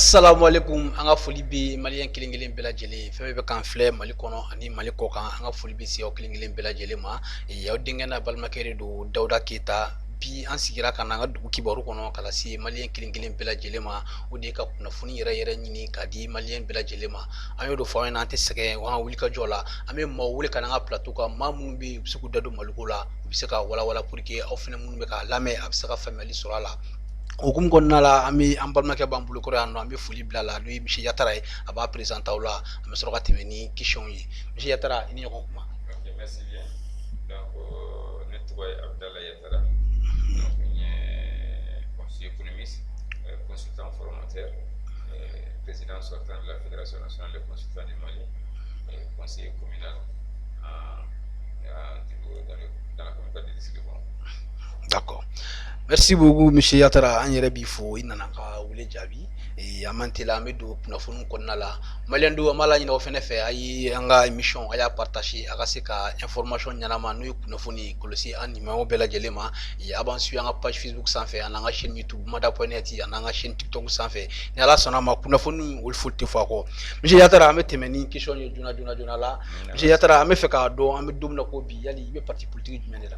Assalamu alaikum an ka foli bɛ maliyɛn kelen kelen bɛɛ lajɛlen fɛn bɛ kan filɛ Mali kɔnɔ ani Mali kɔ kan an ka foli bɛ se aw kelen kelen bɛɛ lajɛlen ma aw denkɛ n'a balimakɛ de don Dawuda Keyita bi an sigira ka na an ka dugu kibaru kɔnɔ ka lase maliyɛn kelen kelen bɛɛ lajɛlen ma o de ye ka kunnafoni yɛrɛ yɛrɛ ɲini k'a di maliyɛn bɛɛ lajɛlen ma an y'o de fɔ an ɲɛna an tɛ sɛgɛn wa an ka wulikajɔ la an bɛ maaw wele ka na an ka plateau kan maa minnu bɛ yen u bɛ se k'u da don Maliko la u bɛ se ka walawala pour que aw fana minnu bɛ k'a lamɛn a bɛ se ka faamuyali sɔrɔ a la. Hukumu kɔnɔna la an bɛ an balimakɛ b'an bolo kɔrɔ yan nɔ an bɛ foli bila a la n'o ye Misi Yatara ye a b'a présenter aw la an bɛ sɔrɔ ka tɛmɛ ni question ye Misi Yatara i ni ɲɔgɔn kuma. Ok, merci bien. Donc, ne tɔgɔ ye Abdallah Yatara. Donc, n ye conseiller économiste, consultant formateur, président sortant de la Fédération nationale des consultants du Mali, et conseiller communal dans la communauté de district. D'accord. Merci beaucoup Misi Yatara an yɛrɛ b'i fo i nana ka wele jaabi an man teliya an bɛ don kunnafoni kɔnɔna la maliyɛn don an b'a laɲini aw fɛnɛ fɛ a ye an ka émission a y'a partager a ka se ka information ɲɛnama n'o ye kunnafoni ye kɔlɔsi an nimɔgɔw bɛɛ lajɛlen ma a b'an suit an ka page Facebook sanfɛ an n'an ka chaîne YouTube mada.net a n'an ka chaîne TikTok sanfɛ ni Ala sɔnna a ma kunnafoni olu foyi tɛ fɔ a kɔ Misi Yatara an bɛ tɛmɛ ni question ye joona la Misi Yatara an bɛ fɛ k'a dɔn an bɛ don min na ko bi yali i bɛ parti politique jumɛn de la.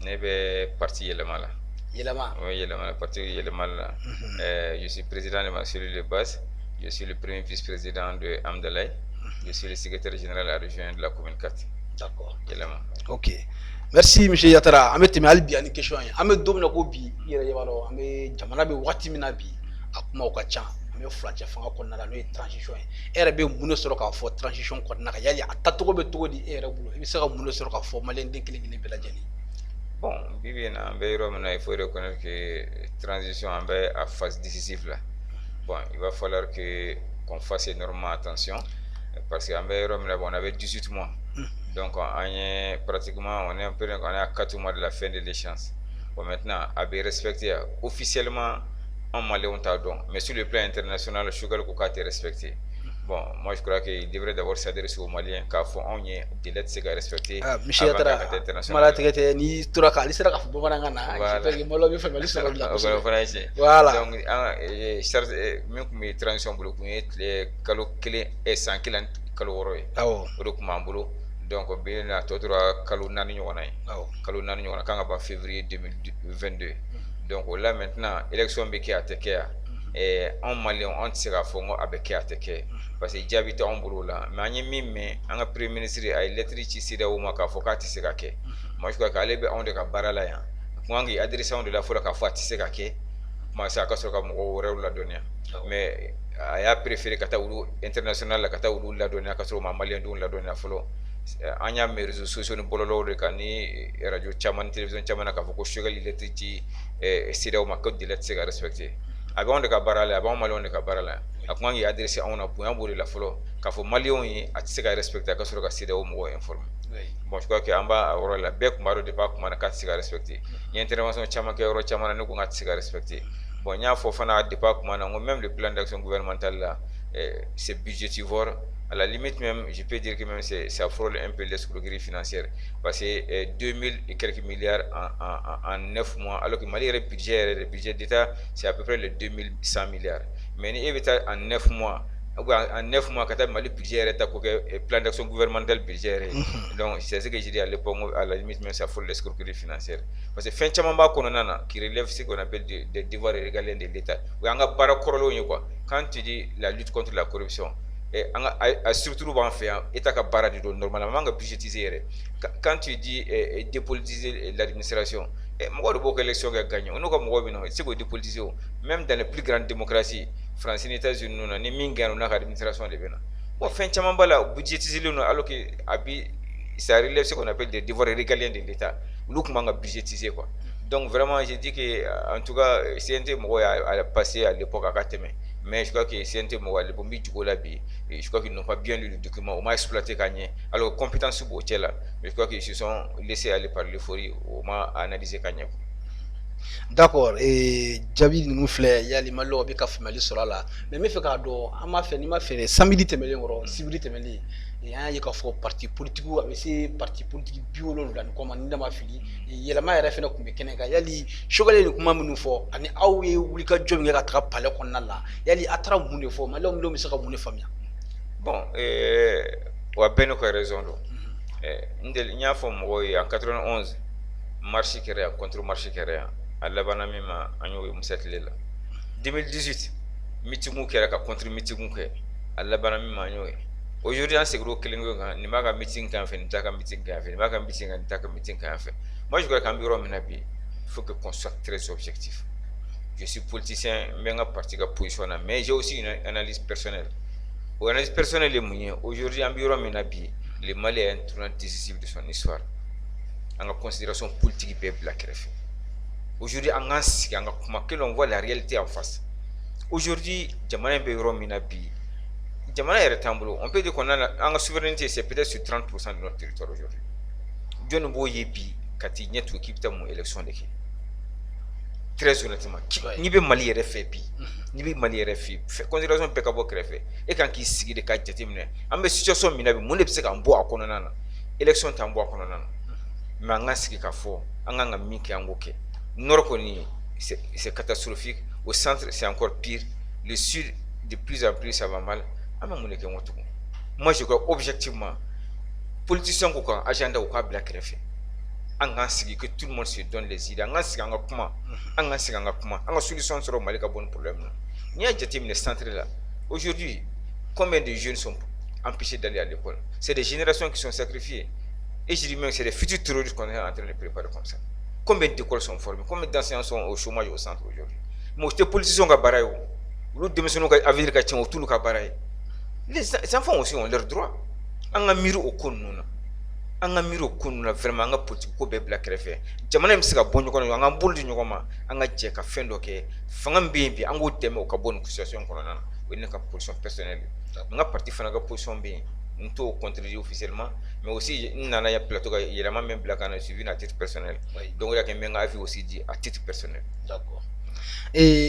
Ne bɛ parti yɛlɛma la. Yɛlɛma. Oui, yɛlɛma, parti yɛlɛma la. Je suis président de ma cellule de base. Je suis le premier vice-président de Amdalaï. Je suis le secrétaire général à la région de la commune 4. D'accord. Yɛlɛma. Ok. Merci Misi Yatara. An bɛ tɛmɛ hali bi ani question ye. An bɛ don min na ko bi i yɛrɛ ɲɛ b'a dɔn an bɛ jamana bɛ waati min na bi a kumaw ka ca. An bɛ furancɛ fanga kɔnɔna la n'o ye transition ye. E yɛrɛ bɛ mun de sɔrɔ k'a fɔ transition kɔnɔna kan yali a tacogo bɛ cogo di e yɛrɛ bolo i bɛ se ka mun de sɔrɔ k'a fɔ maliyɛn den kelen kelen bɛɛ lajɛlen. Bon, Bibiana, il faut reconnaître que transition en à phase décisive là. Bon, il va falloir qu'on fasse énormément attention parce qu'en on avait 18 mois. Donc on est pratiquement on est à 4 mois de la fin de l'échéance. Bon, maintenant, à respecter officiellement en Mali on t'a donc, mais sur le plan international, le Sugar Koka est respecté. Bon, moi je crois qu'il devrait d'abord s'adresser aux Maliens car on y est des lettres à respecter. Misi Yatara mala tigɛtɛ ni tora ka alisera ka fɔ bamanankan na j'espère que malo bɛ faamuyali sɔrɔ la kosɛbɛ. Voilà. Donc min kun bɛ transition bolo kun ye tile kalo kelen san kelen kalo wɔɔrɔ ye. Awɔ. O de kun b'an bolo. Donc bi na tɔ tora kalo 4 ɲɔgɔn na ye. Awɔ. Kalo 4 ɲɔgɔn na kan ka ban février 2022. Donc là maintenant élection bɛ kɛ a tɛ kɛ yan. Anw Maliens an tɛ se k'a fɔ n ko a bɛ kɛ a tɛ kɛ parce que jaabi tɛ anw bolo la mais an ye min mɛn an ka premier ministre a ye lettre ci CEDEAO ma k'a fɔ k'a tɛ se ka kɛ moi je crois que ale bɛ anw de ka baara la yan a kun kan k'i adressé anw de la fɔlɔ k'a fɔ a tɛ se ka kɛ kuma se a ka sɔrɔ ka mɔgɔw wɛrɛw ladɔnniya mais a y'a préféré ka taa olu international la ka taa olu ladɔnniya ka sɔrɔ u ma maliyɛn denw ladɔnniya fɔlɔ an y'a mɛn réseaux sociaux ni bɔlɔlɔw de kan ni radio caman ni télévision caman na k'a fɔ ko Choguel lettre ci CEDEAO ma ko délai tɛ se ka respecter a bɛ anw de ka baara la a b'anw maliyɛnw de ka baara la a kun kan k'i adressé anw na bonya b'o de la fɔlɔ k'a fɔ maliyɛnw ye a tɛ se ka respecter a ka sɔrɔ ka CEDEAO mɔgɔw informer bon je crois que an b'a yɔrɔ la bɛɛ kun b'a dɔn depuis a kuma na k'a tɛ se ka respecter n ye intervention caman kɛ yɔrɔ caman na ne ko k'a tɛ se ka respecter bon n y'a fɔ fana depuis a kuma na n ko même le plan d'action gouvernemental là c'est budgétivore à la limite même je peux dire que même ça frôle un peu l'escroquerie financière parce que 2000 et quelques milliards en 9 mois alors que Mali le budget d'État c'est à peu près les 2100 milliards mais ni évite en 9 mois en 9 mois quand Mali budget est à plan d'action gouvernemental budget donc c'est ce que j'ai dit à l'époque à la limite même ça frôle l'escroquerie financière parce que fin chamamba kononana qui relève ce qu'on appelle des devoirs régaliens de l'État ou anga bara korolo quoi quand tu dis la lutte contre la corruption et surtout b'an fɛ yan État ka baara de don normalement man ka budgétiser yɛrɛ quand tu dis dépolitiser l'administration mɔgɔ de b'o ka élection kɛ gagner n'o ka mɔgɔ bɛ na i tɛ se k'o dépolitiser o même dans les plus grandes démocraties France ni États-Unis ninnu na ni min gagne n'a ka administration de bɛ na bon fɛn caman b'a la budgétiser len don alors que a bi ça relève ce qu'on appelle des devoirs régaliens de l'État olu tun man ka budgétiser quoi donc vraiment je dis que en tout cas CNT mɔgɔ y'a passé à l'époque a ka tɛmɛ mais je crois que CNT mɔgɔ ale bɛ jugo la bi je crois qu'ils n'ont pas bien lu le document on m'a exploité ka ɲɛ alors compétence b'o cɛ la mais je crois qu'ils se sont laissés aller par l'euphorie on m'a analysé ka ɲɛ. D'accord jaabi ninnu filɛ yali Maliyenw bɛ ka faamuyali sɔrɔ a la mais n bɛ fɛ k'a dɔn an b'a fɛ n'i ma fɛ samedi tɛmɛnen kɔrɔ sibiri tɛmɛnen et an ye ka fɔ parti politique a bɛ se parti politique 70 ni kɔ ma ni dama fili yɛlɛma yɛrɛ fɛnɛ tun bɛ kɛnɛ kan yali Sogɛlɛ ni kuma minnu fɔ ani aw ye wulikajɔ min kɛ ka taga palais kɔnɔna la yali a taara mun de fɔ maliyɛnw bɛ se ka mun de faamuya. Bon wa bɛɛ n'o ka raison don n y'a fɔ mɔgɔw ye en 91 marche kɛra yan contre marche kɛra yan a labanna min ma an y'o ye Musa tile la 2018 meeting kɛra ka contre meeting kɛ a labanna min ma an y'o ye aujourd'hui an seginna o kelen kan nin b'a ka meeting kɛ yan fɛ nin t'a ka meeting kɛ yan fɛ nin b'a ka meeting kɛ nin t'a ka meeting kɛ yan fɛ moi je crois qu'an bɛ yɔrɔ min na bi il faut que qu'on soit très objectif. Je suis politicien n bɛ n ka parti ka position na mais j'ai aussi une analyse personnelle. O analyse personnelle ye mun ye aujourd'hui an bɛ yɔrɔ min na bi le Mali est un tournant décisif de son histoire. En considération politique bɛɛ bila kɛrɛfɛ. Aujourd'hui an k'an sigi an ka kuma que l'on voit la réalité en face. Aujourd'hui jamana in bɛ yɔrɔ min na bi jamana yɛrɛ t'an bolo on peut dire qu'on a an ka souveraineté c'est peut-être sur 30% de notre territoire aujourd'hui. Jɔnni b'o ye bi ka t'i ɲɛ tugun k'i bɛ taa mun élection de kɛ. Très honnêtement n'i bɛ Mali yɛrɛ fɛ bi n'i bɛ Mali yɛrɛ fɛ considération bɛɛ ka bɔ kɛrɛfɛ e kan k'i sigi de ka jateminɛ an bɛ situation min na bi mun de bɛ se k'an bɔ a kɔnɔna na élection t'an bɔ a kɔnɔna na mais an ka sigi ka fɔ an kan ka min kɛ an k'o kɛ nord kɔni c'est catastrophique au centre c'est encore pire le sud de plus en plus ça va mal an bɛ mun de kɛ n ko tugun moi je crois objectivement politicien ko kan agenda u k'a bila kɛrɛfɛ an k'an sigi que tout le monde se donne les idées an k'an sigi an ka kuma an k'an sigi an ka kuma an ka solution sɔrɔ Mali ka bɔ ni problème na n'i y'a jateminɛ centre la aujourd'hui combien de jeunes sont empêchés d'aller à l'école c'est des générations qui sont sacrifiées et je dis même c'est des futurs terroristes qu'on est en train de préparer comme ça combien d'écoles sont formées combien d'enseignants sont au chômage au centre aujourd'hui mais o tɛ politiciens ka baara ye o olu denmisɛnninw ka avenir ka tiɲɛ o t'olu ka baara ye les enfants aussi ont leurs droits an ka miiri o ko ninnu na an ka miiri o ko ninnu na vraiment an ka politique ko bɛɛ bila kɛrɛfɛ jamana in bɛ se ka bɔ ɲɔgɔn na an k'an bolo di ɲɔgɔn ma an ka jɛ ka fɛn dɔ kɛ fanga min bɛ yen bi an k'o dɛmɛ o ka bɔ nin situation kɔnɔna na o ye ne ka position personnelle ye n ka parti fana ka position bɛ yen n t'o contredire officiellement mais aussi n nana ya plateau ka yɛlɛma min bila ka na suivi à titre personnel donc o de y'a kɛ n bɛ n ka avis aussi di à titre personnel. D'accord.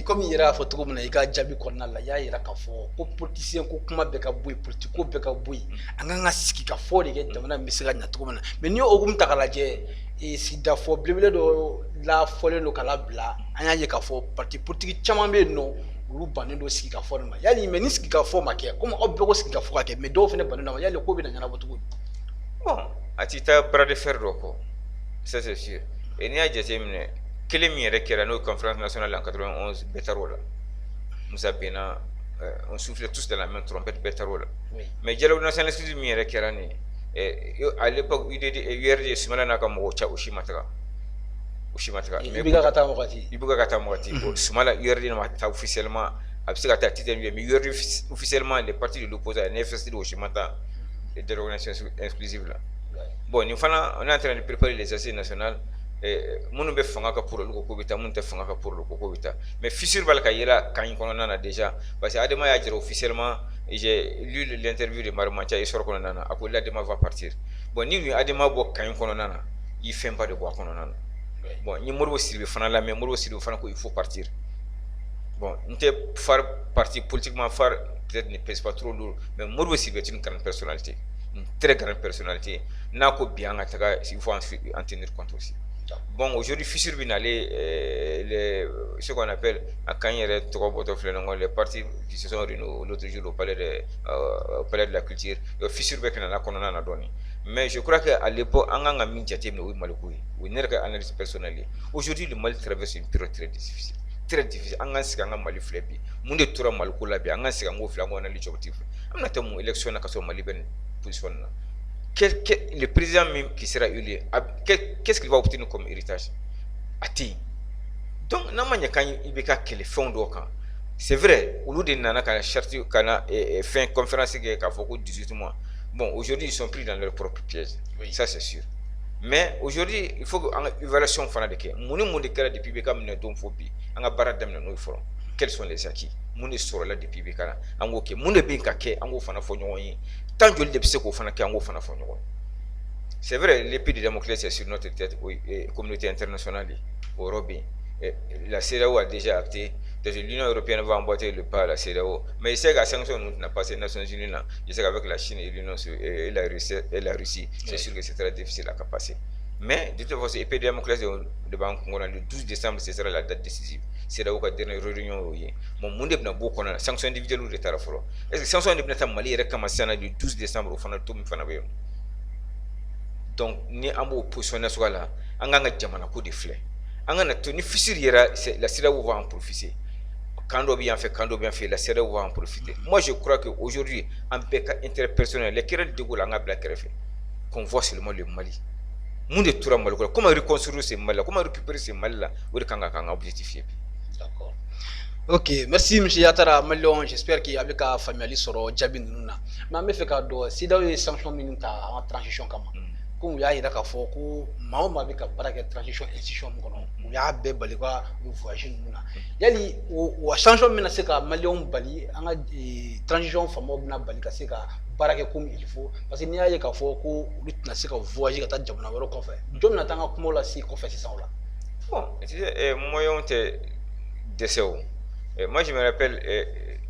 Comme i yɛrɛ y'a fɔ cogo min na i ka jaabi kɔnɔna la i y'a yira k'a fɔ ko politicien ko kuma bɛɛ ka bɔ yen politique ko bɛɛ ka bɔ yen an kan ka sigi ka fɔ de kɛ jamana in bɛ se ka ɲɛ cogo min na mais n'i y'o hukumu ta k'a lajɛ sigidafɔ belebele dɔ lafɔlen don ka labila an y'a ye k'a fɔ parti politique caman bɛ yen nɔ olu bannen don sigi ka fɔ de ma yali mais ni sigi ka fɔ ma kɛ komi aw bɛɛ ko sigi ka fɔ ka kɛ mais dɔw fɛnɛ bannen don ma yali ko bɛ na ɲɛnabɔ cogo di. Bon a ti taa bras de fer dɔ kɔ ça c'est sûr et n'i y'a jateminɛ kelen min yɛrɛ kɛra n'o ye conférence nationale en 91 bɛɛ taara o la Musa benna on soufflait tous dans la même trompette bɛɛ taara o la mais dialogue nationaliste min yɛrɛ kɛra nin à l'époque URD Sumala n'a ka mɔgɔw ca o si ma taga Ibeka ka taa wagati Sumala URD ma taa officiellement a bɛ se ka taa titre mais URD officiellement les partis de l'opposition NFSD o si ma taa dialogue national exclusive la bon nin fana on est en train de préparer les assises nationales minnu bɛ fanga ka pour olu ko bɛ taa minnu tɛ fanga ka pour olu ko bɛ taa mais fissure b'a la ka yɛlɛ kan in kɔnɔna na déjà parce que Adama y'a jira officiellement j'ai lu l'interview de Marumacha i sɔrɔ kɔnɔna na a ko l'Adama va partir bon ni nin Adama bɔ kan in kɔnɔna na i fɛn ba de bɔ a kɔnɔna na bon ni Modibo Sidibé fana lamɛn Modibo Sidibé fana ko il faut partir bon n tɛ far parti politiquement far peut-être ne pèse pas trop lourd mais Modibo Sidibé est une grande personnalité une très grande personnalité n'a ko bi an ka taga il faut en tenir compte aussi. Bon, aujourd'hui, fissure binale, ce qu'on appelle, à Kanyere, les partis qui se sont réunis l'autre jour au palais de la culture, fissure binale, mais je crois qu'à l'époque, on a mis une analyse personnelle. Aujourd'hui, le Mali traverse une période très difficile. Très difficile. On a un Mali flébi. Monde toura Malkola, on a un flambeau analyse objectif. On a une élection à la Mali ben position. Le président même qui sera élu, qu'est-ce qu'il va obtenir comme héritage? Donc, c'est vrai, au lieu de nana fait une conférence qui a fait 18 mois. Bon, aujourd'hui, ils sont pris dans leur propre piège. Oui. Ça, c'est sûr. Mais aujourd'hui, il faut une évaluation fanadeke. Mon monde est depuis que nous avons phobie. On a barré d'amener nos forums. Quels sont les acquis? Mon est sur là depuis que nous avons mon est bien caqué. On a fait un fonds. Tant que les psychos font un fond. C'est vrai, l'épée de Damoclès est sur notre tête, communauté internationale, Europe. La CEDEAO a déjà acté, l'Union européenne va emboîter le pas à la CEDEAO. Mais il sait que la sanction n'a pas passé aux Nations Unies. Il sait qu'avec la Chine et la Russie, c'est sûr que c'est très difficile à passer. Mais de toute façon, l'épée de Damoclès de Banque le 12 décembre, ce sera la date décisive. CEDEAO a dernière réunion. Mon monde est beaucoup de sanctions individuelles ou de tarifs. Est-ce que les sanctions individuelles Mali est commencé le 12 décembre au final tout le monde. Donc, ni ambo positionné sur là, on a un jamana coup de flé. On a une fissure, la CEDEAO va en profiter. Quand on bien fait, la CEDEAO va en profiter. Moi, je crois qu'aujourd'hui, en PK interpersonnel, les querelles de Gaulle, on a black refait. Qu'on voit seulement le Mali. Monde est tout le monde. Comment reconstruire ces Mali-là? Comment récupérer ces Mali-là? Où est-ce qu'on a objectifié? D'accord. Ok, merci M. Yatara Malion. J'espère qu'il y a une famille sur Djabin Nuna. Mais je fais si dans les sanctions minutes en transition, comme il y a une affaire que Mahoma avec la transition institution, il y a des balais voyager. Yali ou changement menacé que Malion Bali, en transition fameuse na Bali c'est que barake comme il faut parce qu'il y a une affaire que lutte na c'est que voyager à Djabna wala qu'on fait. Djom na tanga comme la si qu'on fait c'est ça là. Bon, moyen de décès. Moi je me rappelle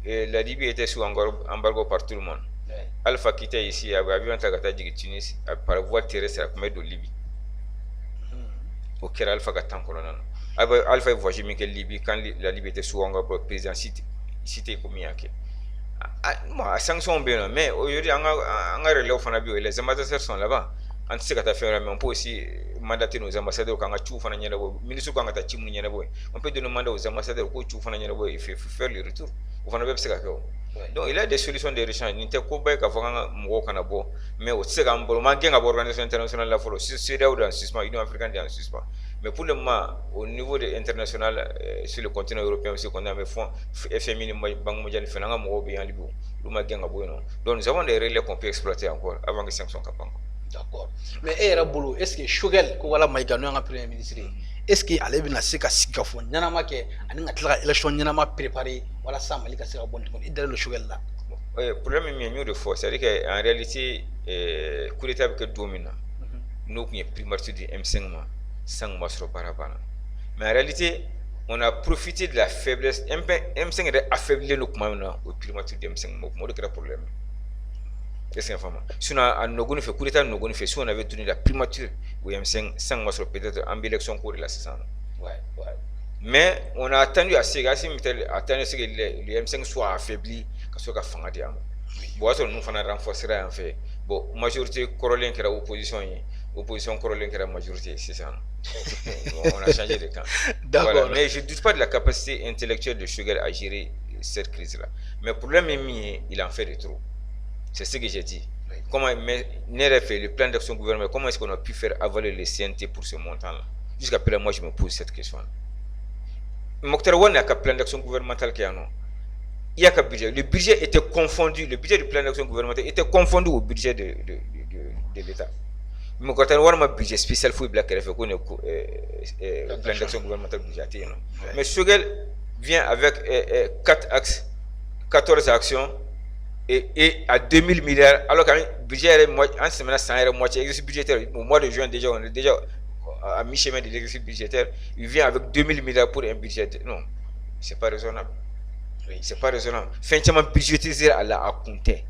la Libye était sous embargo par tout le monde. Alpha quittait ici, avait un tagata de Tunis par voie terrestre à combien de Libye. Au Kera Alpha Gatan colonel. Alpha voyagé que Libye quand la Libye était sous embargo président cité comme Yake. Moi, sanction bien, mais aujourd'hui on a relais au Fanabio et les ambassadeurs sont là-bas. On sait qu'à faire, mais on peut aussi mandater nos ambassadeurs quand on a un ministre quand on a un on peut demander aux ambassadeurs il faut faire le retour. Donc il y a des solutions de rechange. Il n'y a pas de mais aussi quand on a une organisation internationale là, c'est là où dans suspens, l'Union africaine est en suspens. Mais pour le moment, au niveau international, sur le continent européen aussi, qu'on a mes fonds, FMI, Banque mondiale, donc nous avons des relais qu'on peut exploiter encore avant que les sanctions soient encore. D'accord. Mais est-ce que Choguel, ko wala maïgano nga premier ministre, est-ce que allez bien se ka sikafo nyanama ke ani ngatla élection nyanama préparé wala ça malika se ka bon il le Choguel là. Le problème est mieux de force, c'est-à-dire qu'en réalité coup d'état que domine. Nous qui est primature du M5 sans masro parabana. Mais en réalité, on a profité de la faiblesse M5 est affaibli nous comme au primature du M5 moi de problème. Qu'est-ce qu'on fait? Si on a un fait coup d'état, si on avait donné la primature au M5 sans masro peut-être en élection cour de la saison. Mais on a attendu assez que le M5 soit affaibli, que ce soit fangé. Bon, nous faisons renforcer en fait. Bon, majorité corolène qui est opposition corolène qui est la majorité, c'est ça. On a changé de camp. Voilà. Mais je ne doute pas de la capacité intellectuelle de Choguel à gérer cette crise-là. Mais le problème est il en fait de trop. C'est ce que j'ai dit. Comment le plan d'action gouvernemental, comment est-ce qu'on a pu faire avaler les CNT pour ce montant-là? Jusqu'à présent, moi je me pose cette question-là. Mokhtar Wane n'a qu'un plan d'action gouvernemental qui a non. Il y a qu'un budget. Le budget était confondu, le budget du plan d'action gouvernemental était confondu au budget de l'État. Mokhtar Wane a un budget spécial pour le plan d'action gouvernemental budgété. Mais Choguel vient avec 4 axes, 14 actions et à 2000 milliards, alors qu'un budget en semaine sans moitié exercice budgétaire. Au mois de juin, déjà, on est déjà à mi-chemin de l'exercice budgétaire. Il vient avec 2000 milliards pour un budget. Non, c'est pas raisonnable. C'est pas raisonnable. Finalement, budgétiser à compter.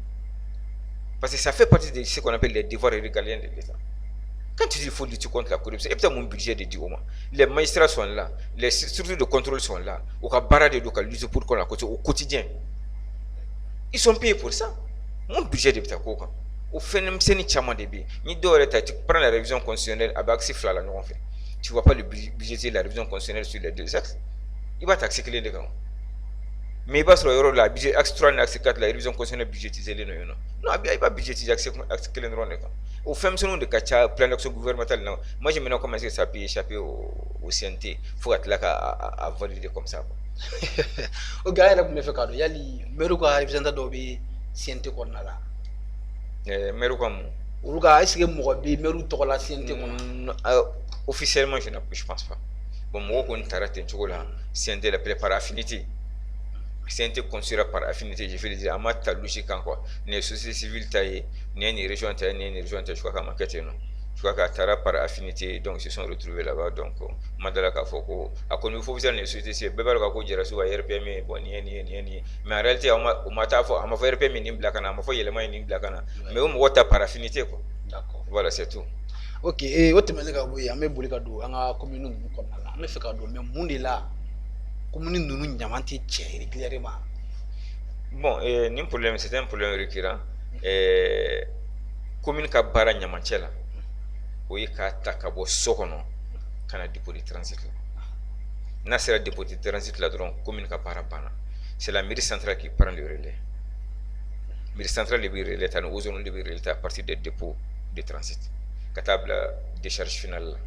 Parce que ça fait partie de ce qu'on appelle les devoirs régaliens de l'État. Quand tu dis qu'il faut lutter contre la corruption, et peut-être mon budget de 10 mois. Les magistrats sont là, les structures de contrôle sont là. Au cas de lutter pour qu'on la côté au quotidien. Ils sont payés pour ça. Mon budget de l'État, au fait, même si c'est un débit, tu prends la révision constitutionnelle avec accès flash, tu ne vois pas le budget de la révision constitutionnelle sur les deux axes. Il va taxer les deux. Mais il va sur le la budget axe 3 et axe 4 la révision constitutionnelle budgétisée les non il va budgétiser axe les non au fait même si on de cacha plan d'action gouvernemental non moi je maintenant commencer ça peut échapper au CNT faut être là à valider comme ça au gars là me fait cadeau yali meru ko representa do bi CNT ko na la meru comme uruga est-ce que mo bi meru to la CNT ko officiellement je pense pas bon moi on t'arrête un chocolat CNT la prépare affinité CNT construira par affinité, je vais le dire, à ma logique quoi. Les sociétés civiles taillées, ni une région taillée, ni une région taillée, je crois qu'à ma quête, non. je crois qu'à Tara par affinité, donc ils se sont retrouvés là-bas. Donc, Mandala Kafoko, à connu officiel ne société, c'est Bébé Kako Jerasu à RPM, bon, mais en réalité, on m'a fait RPM ni Blakana, on m'a fait élément ni Blakana, mais on m'a par affinité, quoi. D'accord. Voilà, c'est tout. Ok, et autre chose que vous avez voulu dire, on a commune nous comme là, mais fait cadeau, mais monde là, commune nous n'y a pas régulièrement. Bon, ni problème, c'est un problème récurrent. Commune ka bara ɲamacɛ la o ye k'a ta ka bɔ so kɔnɔ ka na dépôt de transit la n'a sera dépôt de transit la dɔrɔn commune ka baara banna c'est la mairie centrale qui prend le relais mairie centrale de bɛ relais ta ni o zone de bɛ relais ta à partir des dépôts de transit ka taa bila décharge finale la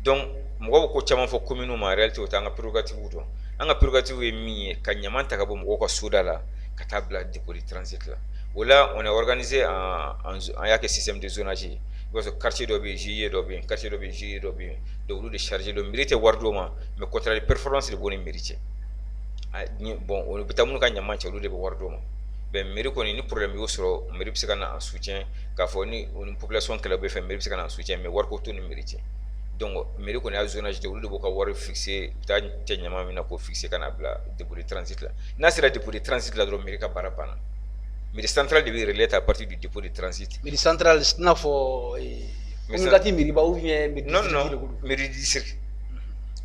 donc mɔgɔw ko caman fɔ commune ma en réalité o t'an ka prérogative dɔn an ka prérogative ye min ye ka ɲaman ta ka bɔ mɔgɔw ka soda la ka taa bila dépôt de transit la. Là, on est organisé en système de zonage. Parce que quartier d'obé, JE d'obé, quartier d'obé, JE d'obé, donc de charger le mérite wardoma, mais contre les performances de bonne mérite. Bon, on peut t'amener quand y'a de wardoma. Ben, mérite qu'on ait ni problème au sur, mérite c'est qu'on a un soutien, qu'à fournir une population qui l'a fait, mérite c'est qu'on a un soutien, mais war tout ne mérite. Donc, mérite qu'on ait un zonage de boka war fixé, t'as une yama mina ko fixé qu'on a bla dépôt de transit là. N'a c'est la dépôt de transit là, donc mérite barabana. Mairie centrale devait relayer à partir du dépôt de transit. Mairie centrale, c'est n'a pas. Non, mairie district.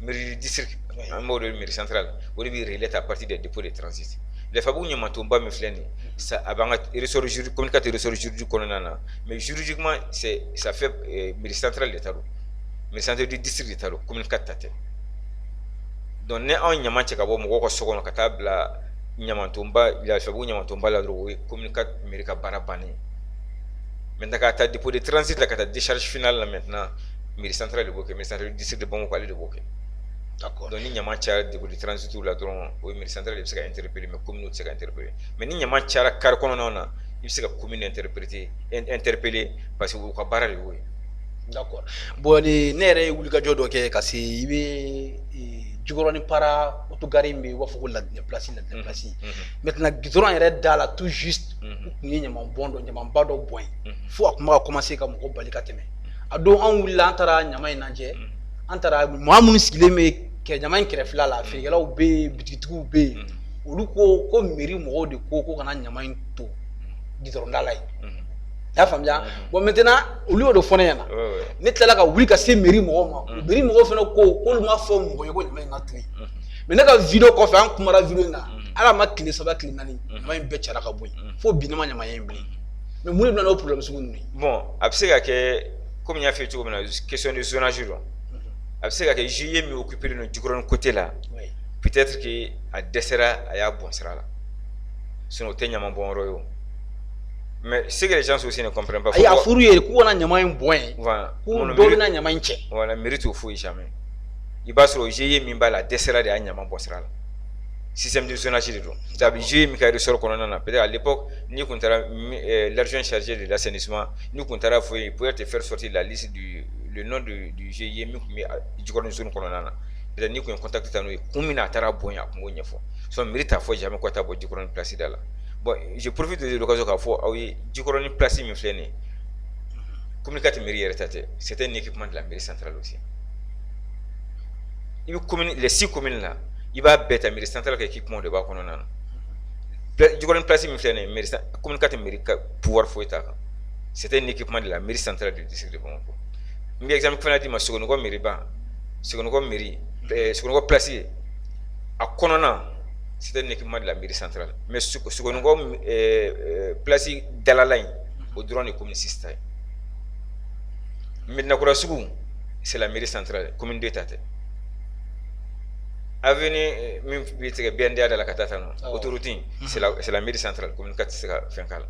Mairie district. Un mot de mairie centrale. On devait relayer à partir des dépôts de transit. Les fabou n'y a tomba me flâner. Ça avant ressort juridique, communicateur ressort juridique qu'on a. Mais juridiquement, ça fait mairie centrale de Taro. Mairie centrale du district de Taro, communicateur. Donc, ne a un yaman tchekabo moko sokono katabla. Nyamantomba, il a fait Nyamantomba la drogue, communicat America Barabani. Maintenant, quand tu as dépôt de transit, là, quand tu as décharge finale, là, maintenant, mairie centrale de Boké, mairie centrale du district de Bongo, de Boké. D'accord. Donc, il y a un dépôt de transit là, donc, oui, mairie centrale, il s'est interpellé, mais commune s'est interpellé. Mais il y a un car qu'on il s'est commune interpellé, parce que vous avez barré le d'accord. Bon, les nerfs, vous avez dit que c'est Jugoroni para otugari mbe wafuko la déplacer. Maintenant gidron yɛrɛ da la tout juste ni ɲaman bɔn dɔ ɲaman ba dɔ bɔn fo a kuma ka commencer ka mɔgɔ bali ka tɛmɛ a don an wulila an taara ɲaman in lajɛ an taara maa minnu sigilen bɛ kɛ ɲaman in kɛrɛfɛla la feerekɛlaw bɛ yen bitigitigiw bɛ yen olu ko mairie mɔgɔw de ko kana ɲaman in to gidron da la yen y'a faamuya bon maintenant olu y'o de fɔ ne ɲɛna ne tilala ka wuli ka se mairie mɔgɔw ma mairie mɔgɔw fana ko k'olu ma fɔ mɔgɔ ye ko ɲaman in ka to yen mais ne ka vidéo kɔfɛ an kumara vidéo in kan ala ma tile 3 tile 4 ɲaman in bɛɛ cɛra ka bɔ yen fo bi ne ma ɲaman in bilen mais mun de bɛna n'o problème sugu ninnu ye. Bon a bɛ se ka kɛ comme n y'a f'i ye cogo min na question de zonage don a bɛ se ka kɛ JE min occupé don Jikɔrɔni côté la peut-être que a dɛsɛra a y'a bɔn sira la sinon o tɛ ɲaman bɔn yɔrɔ ye o. Mais ce que les gens aussi ne comprennent pas. Il y a fourrière qui a ɲaman in bɔn voilà dɔ bɛna ɲaman in cɛ. Voilà mérite t'o foyi jamais i b'a sɔrɔ GIE min b'a la dɛsɛra de y'a ɲaman bɔ sira la système de zonage de don c'est-à-dire GIE min ka ressort kɔnɔna na peut-être à l'époque ni kun taara l'argent chargé de l'assainissement ni kun taara fɔ il pouvait te faire sortir la liste le nom du GIE min kun bɛ Jikɔrɔni zone kɔnɔna na peut-être ni kun ye contact ta n'o ye kun min na a taara bɔn a kun b'o ɲɛfɔ so mérite t'a fɔ jamais ko taa bɔ Jikɔrɔni place da la. Bon, je profite de l'occasion k'a fɔ aw ye Jikɔrɔni place min filɛ nin ye communicateur mairie yɛrɛ ta tɛ c'était un équipement de la mairie centrale aussi i bɛ commune les 6 communes là i b'a bɛɛ ta mairie centrale ka équipement de b'a kɔnɔna na Jikɔrɔni place min filɛ nin ye mairie communicateur mairie ka pouvoir foyi t'a kan c'était un équipement de la mairie centrale du district de Bamakɔ n bɛ exemple fana d'i ma Sogonokɔ mairie ba Sogonokɔ mairie Sogonokɔ place a kɔnɔna c'était un équipement de la mairie centrale mais Sogonokɔ place dalala in o dɔrɔn de commune 6 ta ye Médinakura Sougou c'est la mairie centrale commune 2 ta tɛ avenue min bɛ tigɛ BNDA da la ka taa tan nɔ autoroute c'est la mairie centrale commune 4 tɛ se ka fɛn k'a la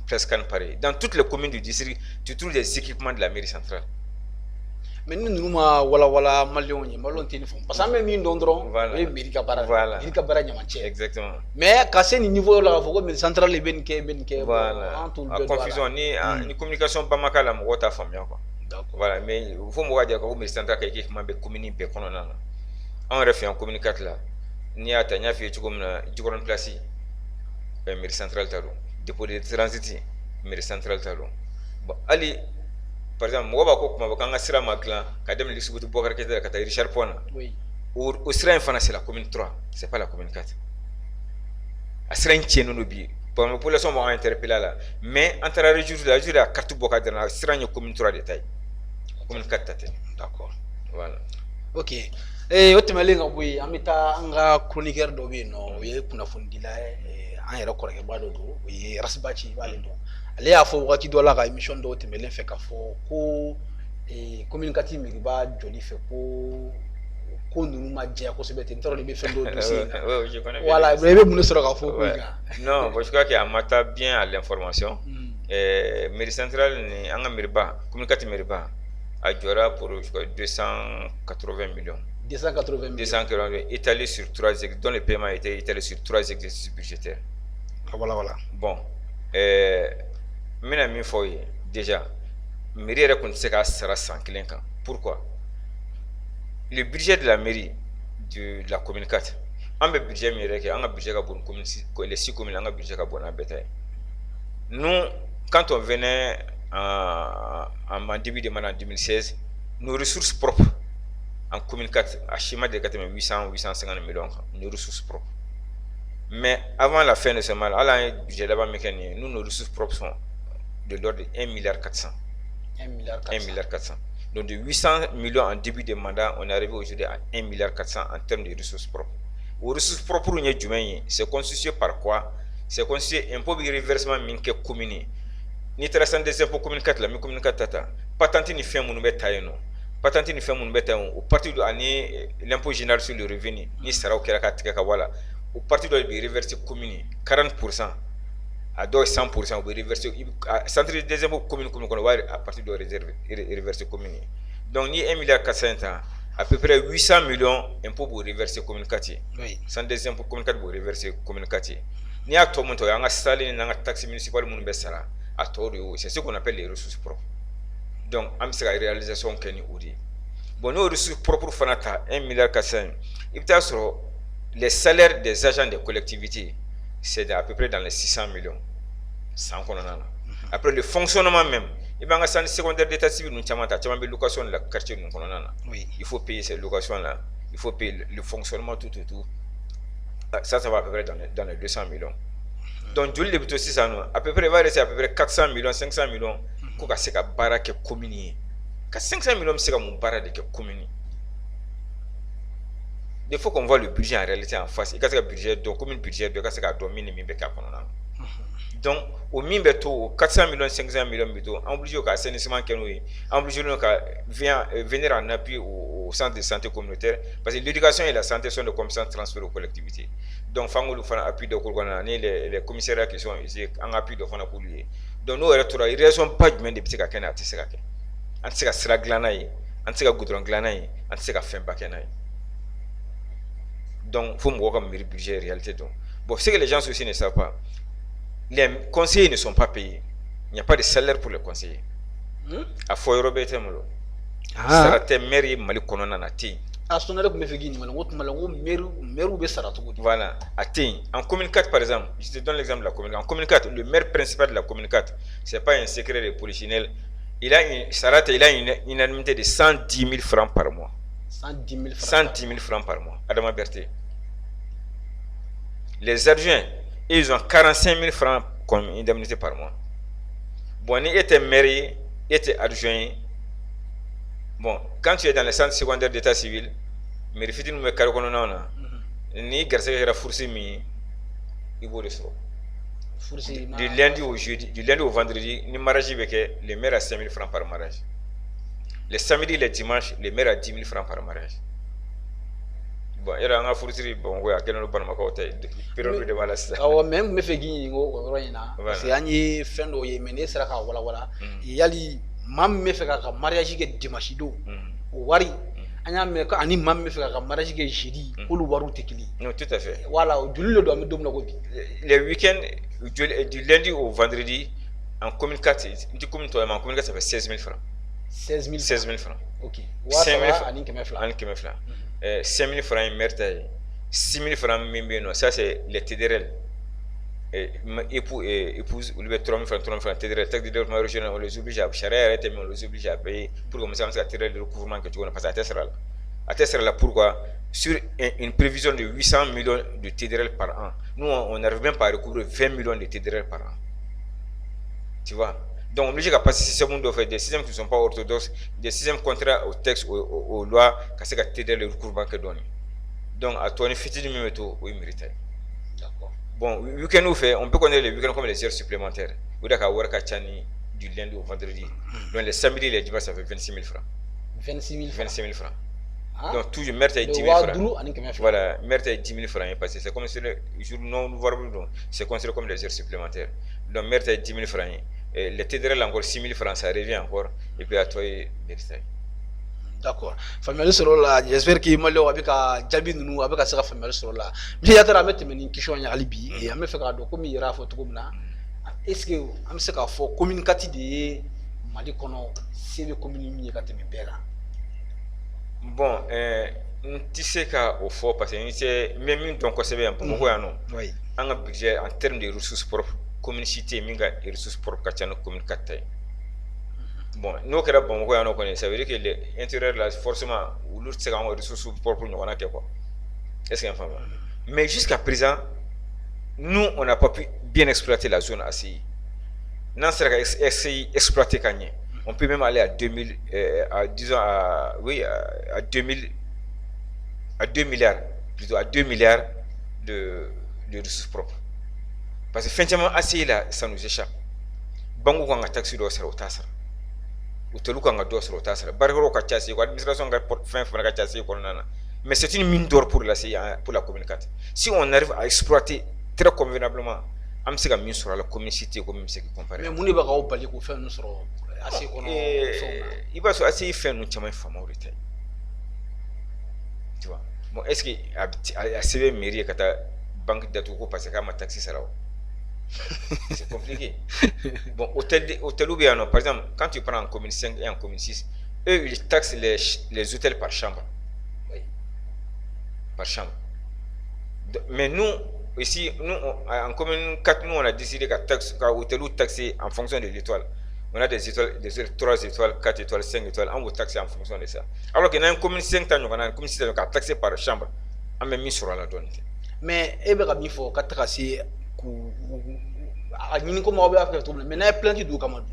presque pareil dans toutes les communes du district tu trouves des équipements de la mairie centrale. Mais ni ninnu ma walawala maliyɛnw ye maliyɛnw tɛ nin faamu parce que an bɛ min dɔn dɔrɔn o ye mairie ka baara de mairie ka baara ɲamacɛ exactement mais ka se nin niveau la k'a fɔ ko mairie centrale de bɛ nin kɛ bɛ nin kɛ voilà a confusion ni communication ba ma k'a la mɔgɔw t'a faamuya quoi voilà mais fo mɔgɔw ka jira ko mairie centrale ka équipement bɛ commune bɛɛ kɔnɔna na anw yɛrɛ fɛ yan commune 4 la n'i y'a ta n y'a f'i ye cogo min na Jikɔrɔni place mairie centrale ta don dépôt de transit mairie centrale ta don bon hali par exemple mɔgɔ b'a ko kuma bɔ k'an ka sira ma dilan ka daminɛ Lisubutu Bokar Keita ka taa Richard Point na o sira in fana c'est la commune 3 c'est pas la commune 4 a sira in tiɲɛnen don bi bon population b'an interpeller la mais an taara région la région a carte bɔ ka dɛrɛ sira in ye commune 3 de ta ye commune 4 ta tɛ. D'accord. Voilà. Ok. O tɛmɛlen ka bɔ yen an bɛ taa an ka chroniqueur dɔ bɛ yen nɔ o ye kunnafonidila ye an yɛrɛ kɔrɔkɛba dɔ don o ye Rasibaci i b'ale dɔn ale y'a fɔ wagati dɔ la ka émission dɔw tɛmɛlen fɛ k'a fɔ ko commune 4 mairie jɔli fɛ ko ninnu ma jɛya kosɛbɛ ten n t'a dɔn i bɛ fɛn dɔ dossier in kan voilà i bɛ mun de sɔrɔ k'a fɔ ko in kan. Non, je crois qu'il mata bien à l'information. Mairie centrale ni an ka mairiba commune 4 mairiba a jɔra pour 280 millions. 280 millions étalés sur 3 exercices, dont le paiement a été étalé sur 3 exercices budgétaires. Voilà. Bon, mina min fɔ ye déjà mairie yɛrɛ kun tɛ se k'a sara san kelen kan. Pourquoi? Le budget de la mairie de la commune 4 an bɛ budget min yɛrɛ kɛ an ka budget ka bon les 6 communes an ka budget ka bon n'a bɛɛ ta ye. Nous, quand on venait en début de mandat en 2016, nos ressources propres en commune 4 à schéma de 850 millions, nos ressources propres. Mais avant la fin de ce mandat, nous, nos ressources propres sont de l'ordre de 1,4 milliard. 1,4 milliard. Donc de 800 millions en début de mandat, on est arrivé aujourd'hui à 1,4 milliard en termes de ressources propres. Les ressources propres, c'est constitué par quoi? C'est constitué un peu de reversement minke commune. Ni traçant des impôts commune 4 la, mi commune 4 tata. Patente ni fait mon bête non. Patente ni fait mon bête au parti de année l'impôt général sur le revenu ni sera au Kerakatika voilà. Au parti de reverser commune 40% à 100% au reverser centre des impôts commune à partir de réserve reverser commune. Donc ni 1,4 milliard à peu près 800 millions impôts pour reverser commune 4. Oui. Sans des impôts commune 4 pour reverser commune 4. Ni à tout le monde, on a salé dans la taxe municipale à tout c'est ce qu'on appelle les ressources propres. Donc, on a une réalisation qui est oudi. Bon, nos ressources propres, 1,4 milliard. Il y a les salaires des agents des collectivités, c'est à peu près dans les 600 millions. Sans qu'on en a. Après, le fonctionnement même, il y a un centre secondaire d'état civil, nous avons une location de la quartier. Oui. Il faut payer ces locations-là. Il faut payer le fonctionnement, tout. Ça va à peu près dans les 200 millions. Donc, je l'ai aussi ça, à peu près, il va rester à peu près 400 millions, 500 millions, pour que c'est un barra qui est communié. 500 millions, c'est un barra qui est communié. Il faut qu'on voit le budget en réalité en face. Il y a un budget, donc, comme un budget, il y a un domine, donc, au minimum, 400 millions, 500 millions, on obligé qu'à assainissement, on obligé venir en appui au centre de santé communautaire, parce que l'éducation et la santé sont de compétences transférées aux collectivités. Donc, il faut appui de les commissariats qui sont ici, en appui de fonds pour lui. Donc, nous, il ne raison pas de petits caquets à Tissaka. On sait que c'est la glanaï, on sait que goudron glanaï, on sait que fin bakenaï. Donc, il faut me voir comme budget réalité. Bon, ce que les gens aussi ne savent pas, les conseillers ne sont pas payés. Il n'y a pas de salaire pour les conseillers. A Foyoro Betemolo. Sarate mairie Mali Konona Nati. Voilà. En commune 4, par exemple, je te donne l'exemple de la commune 4. En commune 4, le maire principal de la commune 4, ce n'est pas un secret de polichinelle. Il a une indemnité de 110 000 francs par mois. 110 000 francs par mois. Adama Berté. Les adjoints, ils ont 45 000 francs comme indemnité par mois. Bon, il était maire, il était adjoint. Bon, quand tu es dans le centre secondaire d'état civil, mais il faut que nous caractérisions ni garçon la fourci mi, il vaut le saut. Du lundi au jeudi, du lundi au vendredi, ni mariage avec les maires à 5 000 francs par mariage. Les samedis, les dimanches, les maires à 10 000 francs par mariage. Bon, il y a un fourci, bon, ouais, à quel moment on va période de balance. Ah, même me fait gagner au Royana. C'est un y fin de Yémené, c'est la voilà. Il y a les mam me fait un mariage qui est dimanche do. Wari. Ani mam me fait un mariage qui est jeudi. Ou le waru tekili. Non, tout à fait. Voilà, du le week-end, du lundi au vendredi, en commune 4, en commune 4, ça fait 16 000 francs. 16 000 francs. Ok. 5 000 francs. 5 000 francs, 6 000 francs, ça c'est les TDRL. épouse, ou les 3 000 francs, TDR, taxe de développement régional, on les oblige à charrer, on les oblige à payer pour commencer à tirer le recouvrement que tu connais, parce que à Tessera là, pourquoi? Sur une prévision de 800 millions de TDR par an, nous, on n'arrive même pas à recouvrir 20 millions de TDR par an. Tu vois? Donc, on est obligé de passer ce système de faire des systèmes qui ne sont pas orthodoxes, des systèmes contraires aux textes, aux lois, qui sont TDR le recouvrement que donne. Donc, à toi, on est fait du même taux, oui, mérité. D'accord. Bon, le week-end nous fait, on peut connaître le week-end comme les heures supplémentaires. Vous avez work du lundi au vendredi. Donc les samedis et les dimanches, ça fait 26 000 francs. 26 000 francs. 25 000 francs. Ah. Donc toujours mercredi 10 000 francs. Voilà, mercredi 10 000 francs. Parce que c'est comme si le jour non ouvrable, c'est considéré comme les heures supplémentaires. Donc mercredi 10 000 francs. Et les TDR encore 6 000 francs, ça revient encore. Et puis à toi, mercredi. D'accord. Famille sur là, j'espère que Malo avec un Jabi nous avec un sera famille sur là. Mais il y a des mettre une question à Alibi et à me faire un comme il y a photo comme là. Est-ce que on sait qu'il faut communiquer des Mali kono c'est le communiquer quand me père. Bon, tu sais qu'au fond parce que c'est même donc c'est bien pour moi non. Oui. Un budget en termes de ressources propres, communauté minga et ressources propres qu'à nous communiquer. Bon, nous qui bon, on connaît, ça veut dire que l'intérieur là, forcément, ou l'autre c'est des ressources propres nous on a quoi. Est-ce qu'il y a un fameux? Mais jusqu'à présent, nous on n'a pas pu bien exploiter la zone ACI. Non, c'est essayer exploiter Kanye. On peut même aller à 2000, disons à 2000, à 2 milliards, plutôt à 2 milliards de ressources propres. Parce que finalement ACI là, ça nous échappe. Bango quand on a taxi d'eau, ça au tassar. Ou te luka nga dos ro tasra barro ka chassi ko administration nga fin ka chassi ko nana mais c'est une mine d'or pour la communication. Si on arrive à exploiter très convenablement am se ka min sur la communauté ko min se ki comparer mais muni ba ka obali ko fin nous sur assez ko no iba so assez fin nous chama favorite tu vois bon est-ce que a CV mairie kata banque d'atu ko parce que ma taxi sera c'est compliqué. Bon, hôtel ou bien non, par exemple, quand tu prends en commune 5 et en commune 6, eux, ils taxent les hôtels par chambre. Oui. Par chambre. Mais nous, ici, nous, en commune 4, nous, on a décidé qu'un hôtel ou taxé en fonction de l'étoile. On a des étoiles, 3 étoiles, 4 étoiles, 5 étoiles, on va taxer en fonction de ça. Alors qu'il y a une commune 5, on a une commune 6, on a taxé par chambre. On a mis sur la donne. Mais, il faut que tu ni ko mo be affaire tout mais na plein d'eau comme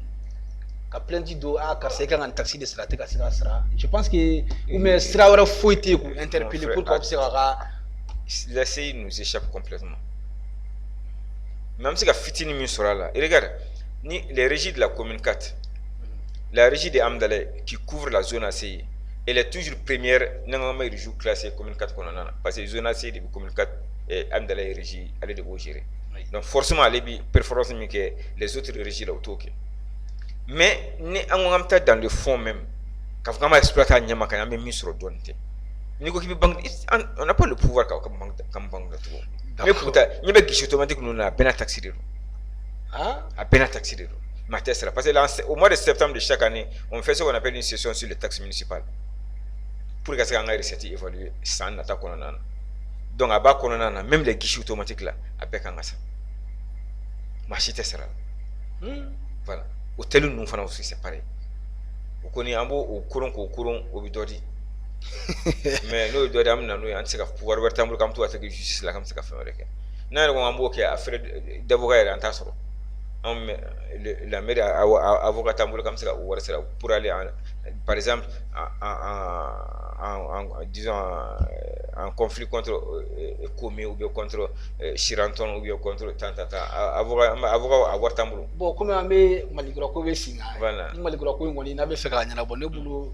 ka plein d'eau a car c'est quand un taxi de stratégie ka sera je pense que ou mais sera wara foité ko interpeller pour qu'on puisse laisser nous échappe complètement même si ka fitini mi sera là et regarde ni les régies de la commune 4 la régie de Amdalé qui couvre la zone ACI elle est toujours première dans ma région classée commune 4 qu'on a parce que zone ACI de commune 4 et Amdalé régie elle est de vous gérer. Donc forcément les performances que les autres régies là autour. Mais ni on dans le fond même quand vraiment exploiter nyama quand même mis sur donne. Ni ko on n'a pas le pouvoir comme banque de tout. Mais pourtant ni be guichet automatique nous na peine taxi de. Ah, à peine taxi de. Ma parce que au mois de septembre de chaque année, on fait ce qu'on appelle une session sur les taxes municipales. Pour que ça ait recette évaluer sans attaque qu'on a. Donc à bas même les guichets automatiques là avec un ça machine sera voilà hôtel nous faisons aussi c'est pareil on connaît un beau au courant au bidodi mais nous doit amener nous on sait pouvoir voir tambour comme tout à fait justice là comme ça fait avec n'a on beau qui a fait d'avocat en tasoro la mairie avocat tambour comme ça pour aller par exemple disons en conflit contre Comé ou bien contre Chiranton ou bien contre Tantata avocat avoir tambour bon comme on met maligro ko wesinga voilà maligro ko ngoni na be feka nyana bon ne bulu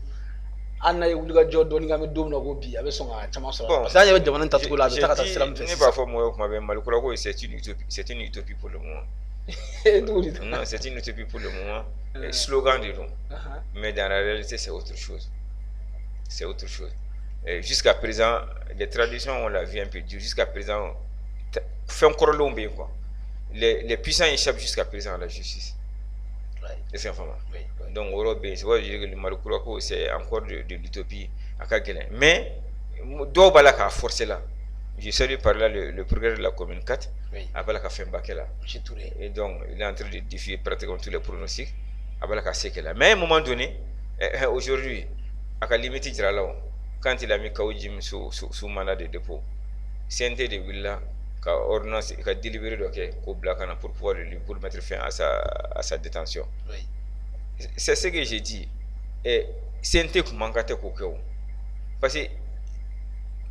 anna e wuliga joddo ni ngame dum na go bi abe songa chama so parce que ya be jamana tatu la be takata salam ne pas fo mo ko be maligro ko c'est une utopie pour le moment non c'est une utopie pour le moment slogan de nous mais dans la réalité c'est autre chose. C'est autre chose. Jusqu'à présent, les traditions, on l'a vu un peu dur. Jusqu'à présent, fait encore long, quoi. Les puissants échappent jusqu'à présent à la justice. C'est un donc, le Maroc, c'est encore de l'utopie à Kagelen. Mais, Dobala a forcé là. Je salue par là le progrès de la commune 4, oui. Avec la café Mbakela. Et donc, il est en train de défier pratiquement tous les pronostics. Avec la café là. Mais à un moment donné, aujourd'hui, à la limite, quand il a mis Kaoujim sous mandat de dépôt, CNT de Villa, qui a ordonnance, qui a délibéré pour pouvoir pour mettre fin à sa détention. Oui. C'est ce que j'ai dit. Et CNT qui manque à parce que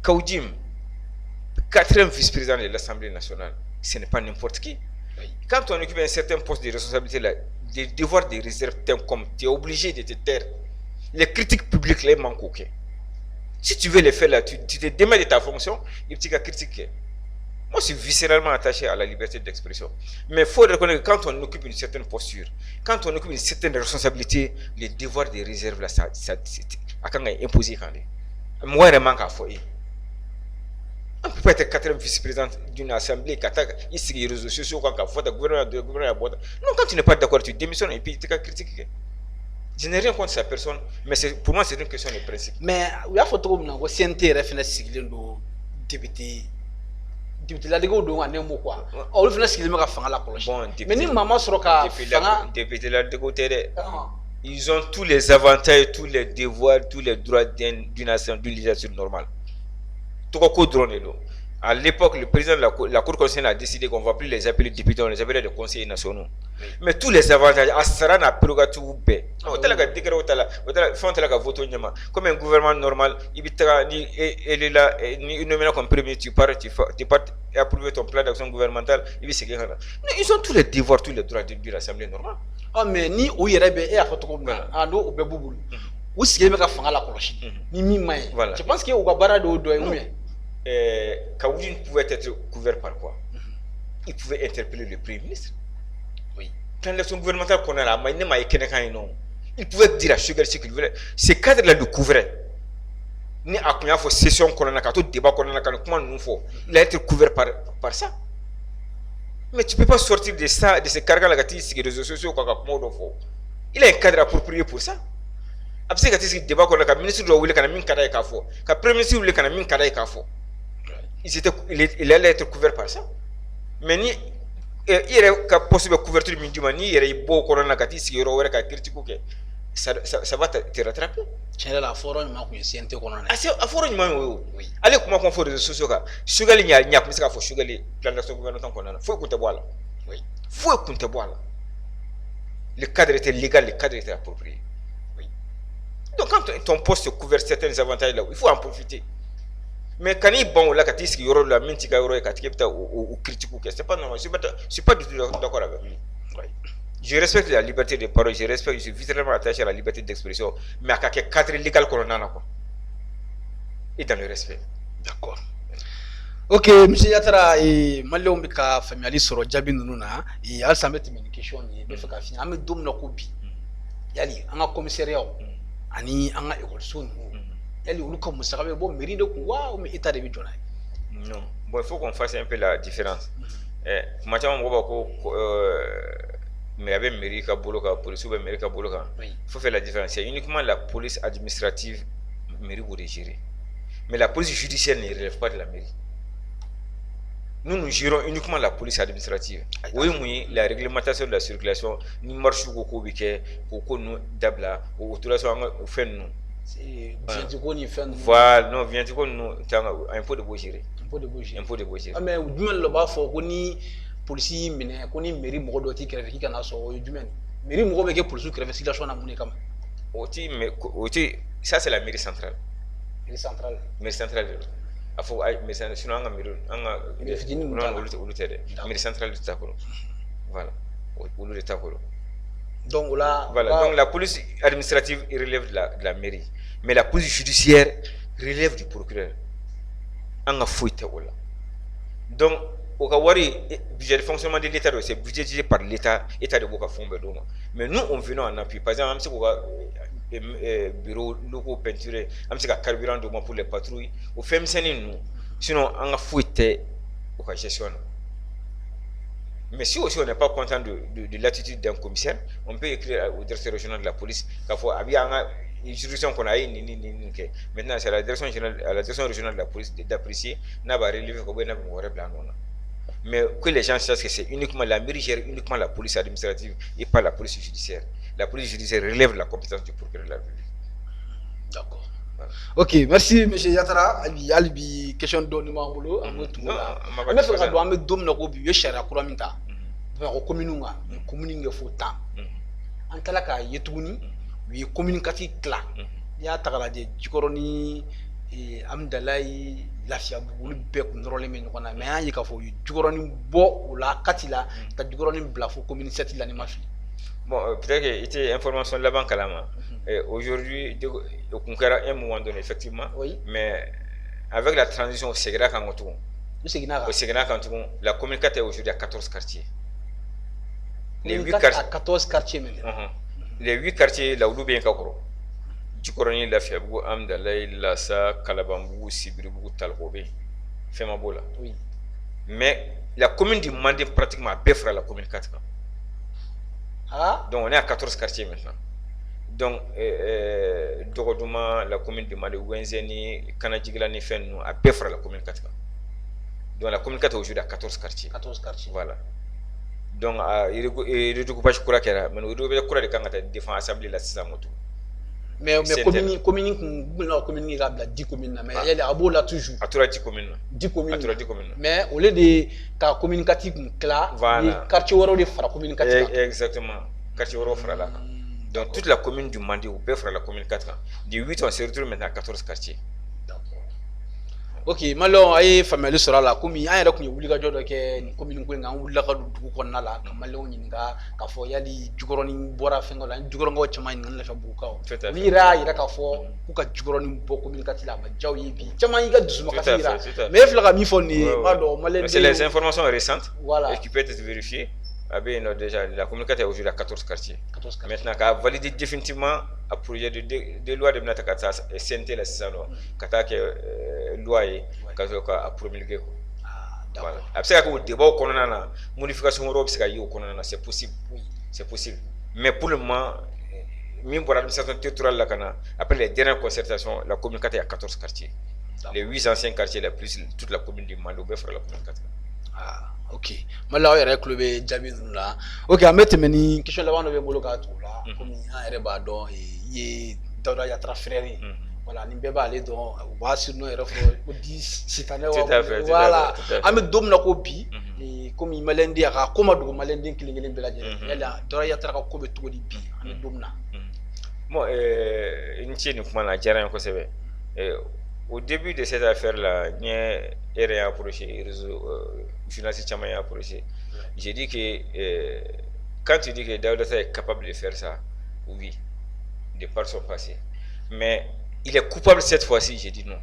Kaoujim, 4e vice-président de l'Assemblée nationale, ce n'est pas n'importe qui. Oui. Quand on occupe un certain poste de responsabilité, là, des devoirs de réserve, comme tu es obligé de te taire. Les critiques publiques, les manquent. Okay. Si tu veux les faire là, tu te démets de ta fonction, et tu vas critiquer. Moi, je suis viscéralement attaché à la liberté d'expression. Mais il faut reconnaître que quand on occupe une certaine posture, quand on occupe une certaine responsabilité, les devoirs de réserve, là, ça a imposé quand même. Moi, il manque à faire. On ne peut pas être 4e vice-président d'une assemblée qui attaque ici les réseaux sociaux quand il faut gouverner. Non, quand tu n'es pas d'accord, tu démissionnes et puis tu vas critiquer. Je n'ai rien contre sa personne, mais pour moi, c'est une question de principe. Mais il y a photo où on CNT référence sigilé do député la dégo do wane mo quoi. On le fait sigilé me ka fanga la cloche. Mais ni maman soroka fanga député la dégo télé. Ils ont tous les avantages, tous les devoirs, tous les droits d'une législature normale. À l'époque, le président de la Cour constitutionnelle a décidé qu'on ne va plus les appeler députés, on les appelait les conseillers nationaux. Oui. Mais tous les avantages, comme un gouvernement normal, il est là, il nomme comme premier, tu pars approuver ton plan d'action gouvernemental, ils ont tous les devoirs, tous les droits de l'Assemblée normale. Ah, mais ni où il y a un photo comme ça, ah non, au Béboul. Où est-ce qu'il y a un la cloche? Ni mi-main. Je pense qu'il y a un barrage de Kaoudine pouvait être couvert par quoi? Il pouvait interpeller le Premier ministre. Oui. Quand l'élection gouvernementale qu'on a là, il pouvait dire à Sugar ce qu'il voulait. Ces cadres-là le couvraient. Ni à combien de sessions qu'on a, tout débat qu'on a, comment nous faut. Il a été couvert par ça. Mais tu ne peux pas sortir de ça, de ces cargans-là, sur les réseaux sociaux, il a un cadre approprié pour ça. Après, quand il débat qu'on a, le ministre doit vouloir qu'on a mis un cadre à fond. Le Premier ministre voulait qu'on a mis un cadre à fond. Il allait être couvert par ça. Mais ni il y a possible couverture minimum, ni il y a beau corona qui est critique, ça va te rattraper. C'est la forum qui est CNT corona. Ah, c'est un forum, oui. Allez, comment on fait les réseaux sociaux? Sugar, il y a pas de sugar, plan d'action gouvernementale qu'on a. Faut écouter voilà. Oui. Faut écouter voilà. Le cadre était légal, le cadre était approprié. Oui. Donc, quand ton poste couvre certains avantages là, il faut en profiter. Mais quand il bon là, quand il y aura la mintique ou critique, c'est pas normal. Je suis pas du tout d'accord avec lui. Oui. Je respecte la liberté de parole, je suis viscéralement attaché à la liberté d'expression, mais à quelques cadres légaux qu'on a là. Et dans le respect. D'accord. Ok, M. Yatara, Malio Mika, famille sur Jabin Nuna, et à sa question, il faut qu'à finir. Ami Dom Nokobi. Yali, un commissariat, Ani, un école soon. Elle est comme ça, bon, mais il état de Bidjona. Non, bon, il faut qu'on fasse un peu la différence. Maintenant, on mais avec Mérika Boloka, police ou Mérika Boloka, il faut faire la différence. C'est uniquement la police administrative, mairie vous gérer. Mais la police judiciaire ne relève pas de la mairie. Nous gérons uniquement la police administrative. Oui, la réglementation de la circulation, nous marchons au Kobike, au Kono Dabla, au Autorisation, au Fennou. Voilà, non, viens tu nous un peu de beau gérer. Un peu de beau gérer. Mais du mal là-bas, faut qu'on y police, mais qu'on y mairie moro qui crève qui can'a so du mal. Mairie moro mais que police crève si la chose n'a monnaie comme. Oti, mais oti, ça c'est la mairie centrale. Mairie centrale. Mairie centrale. Il faut mais sinon on a mairie, on a. Mairie centrale de Takoro. Voilà. Au lieu de Takoro. Donc là. Voilà. Donc la police administrative relève de la mairie. Mais la police judiciaire relève du procureur. On a fouillé là. Donc, au Kawari, le budget de fonctionnement de l'État, c'est budgétisé par l'État, État de Boka Fombe. Mais nous, on vient en appui. Par exemple, bureau locaux peinturés, on a carburant pour les patrouilles. Au fait, nous, sinon, on a fouillé au cas gestion. Mais si aussi on n'est pas content de l'attitude d'un commissaire, on peut écrire au directeur régional de la police qu'il faut juridiction qu'on a maintenant c'est la direction générale, la direction régionale de la police d'apprécier n'a pas relevé qu'on n'a pas plan non. Mais que les gens sachent que c'est uniquement la mairie gère uniquement la police administrative et pas la police judiciaire. La police judiciaire relève la compétence du procureur de la République. D'accord. Voilà. Ok, merci M. Yatara. Albi question de Nimambolo. Mais il faut que nous dom na gobi ye shara kuramita. Ba commune nga commune nga fota. Antala ka yetuguni wi communicatif cla. Ya tagala de jikoroni amdalai lafiya bugulu be ko ndorole men ko na mais an yi ka fo jikoroni bo la katila ta jikoroni bla fo communicatif la ni mafi. Bon, peut-être que c'était information là-bas kalama. Aujourd'hui, au conquérant un moment donné, effectivement, oui. Mais avec la transition au Séguéra Kangotou, la communauté est aujourd'hui à 14 quartiers. Les 8 quartiers à 14 quartiers maintenant. Les 8 quartiers, là où nous bien Kakoro. Djikoroni, la Fiabou, Amdalaï, Lassa, Kalabambou, Sibiribou, Talrobe, Femabola. Oui. Mais la commune du Mandé pratiquement beffra la commune 4. Ah. Donc on est à 14 quartiers maintenant. Donc, Doroduma, la commune de Mali, Wenzeni, Kanadjiglani, Fennou, à Befra, la commune 4. Donc, la commune 4 aujourd'hui à 14 quartiers. 14 quartiers. Voilà. Donc, il y a des coupages pour la Kera, mais nous devons courir de défense assemblée la 6 moto. Mais commune, 10 communes, mais il y a des là toujours. À toi 10 communes. 10 communes. Mais au lieu de la communicatif, le quartier Waro de Fara communicatif. Exactement. Quartier Waro Fara là. Donc toute la commune du Mandé ou Befra, la commune 4 ans. Du 8 on se retrouve maintenant à 14 quartiers. Ok, maintenant aye famille sera là comme il y a un obligatoire que commune ko nga wula ka du ko na la kamalo nyinga ka fo yali jugoroni bora fengo la jugorongo chama ngana fa buka wira ira ka fo ku ka jugoroni bo communicatif la ma jaw yibi chama yiga dusu ka fira mais fla ka mi fo ni ma do malen c'est les informations récentes voilà. Et qui peut être vérifiées. Déjà, la communauté est aujourd'hui à 14 quartiers. Maintenant, qui a validé définitivement un projet de loi de Mnatakata et CNT la Sisano, qui a loi et qui a promulgué. Voilà. Après, il y a débat au Konana, modification Europe, c'est possible. C'est possible. Mais pour le moment, même pour l'administration territoriale, après les dernières concertations, la communauté est à 14 quartiers. Les 8 anciens quartiers, plus toute la commune du Maloubé fera la communauté. Ok, maintenant il y a club Jabi là. Ok, à mettre meni question là on avait bolo ka tout là. Comme il y a bado et Daouda Yatra frère. Voilà, ni beba aller donc va sur nous refo 10 cette année voilà. Ame dom na ko bi et comme il malendi aka koma do malendi kilingeli bela jere. Yalla Daouda Yatra ka ko be to di bi ame dom na. Bon une tienne comment la jara ko sebe. Au début de cette affaire-là, il y a un approché, journaliste Chamaï a approché. J'ai dit que quand tu dis que Daouda est capable de faire ça, oui, de par son passé. Mais il est coupable cette fois-ci, j'ai dit non.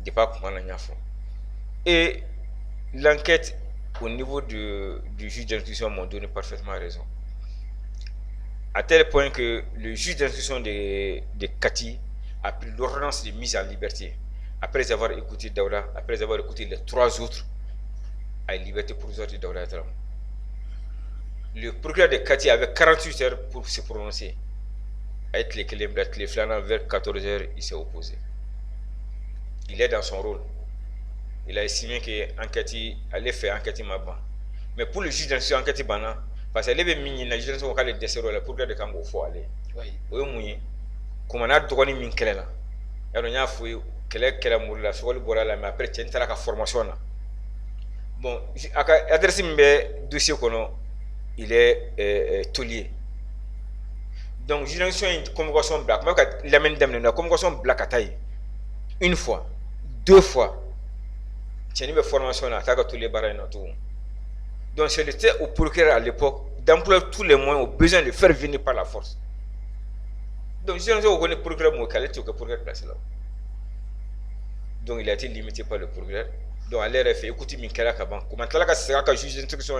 De pas comprendre la fait. Et l'enquête au niveau du juge d'instruction m'a donné parfaitement raison. À tel point que le juge d'instruction de Kati a pris l'ordonnance de mise en liberté après avoir écouté Daouda, après avoir écouté les 3 autres à une liberté provisoire de Daouda. Le procureur de Kati avait 48 heures pour se prononcer. Avec les flanants vers 14 heures, il s'est opposé. Il est dans son rôle. Il a estimé que Kati allait faire enquête Maban. Mais pour le juge d'instruction enquête Bana, parce qu'il avait mis la juge d'instruction le décès le procureur de Kango faut aller. Oui. Comme on a droit min kɛlɛ la yaro nya fo kɛlɛ muru la sogoli bɔra la mais après tiɲɛ taara ka formation na bon a ka adresse min bɛ dossier kɔnɔ il est taulier donc juridiction une convocation bila kuma ka lamɛnni daminɛ na convocation bila ka taa yen une fois 2 fois tiɲɛni bɛ formation na a taa ka taulier baara in na tugun donc c'était au procureur à l'époque d'employer tous les moyens au besoin de faire venir par la force. Donc, si on connaît le procureur, donc il a été limité par le procureur. Donc, à l'air fait écouter Minkela Kaban. Comment tu as juge d'instruction?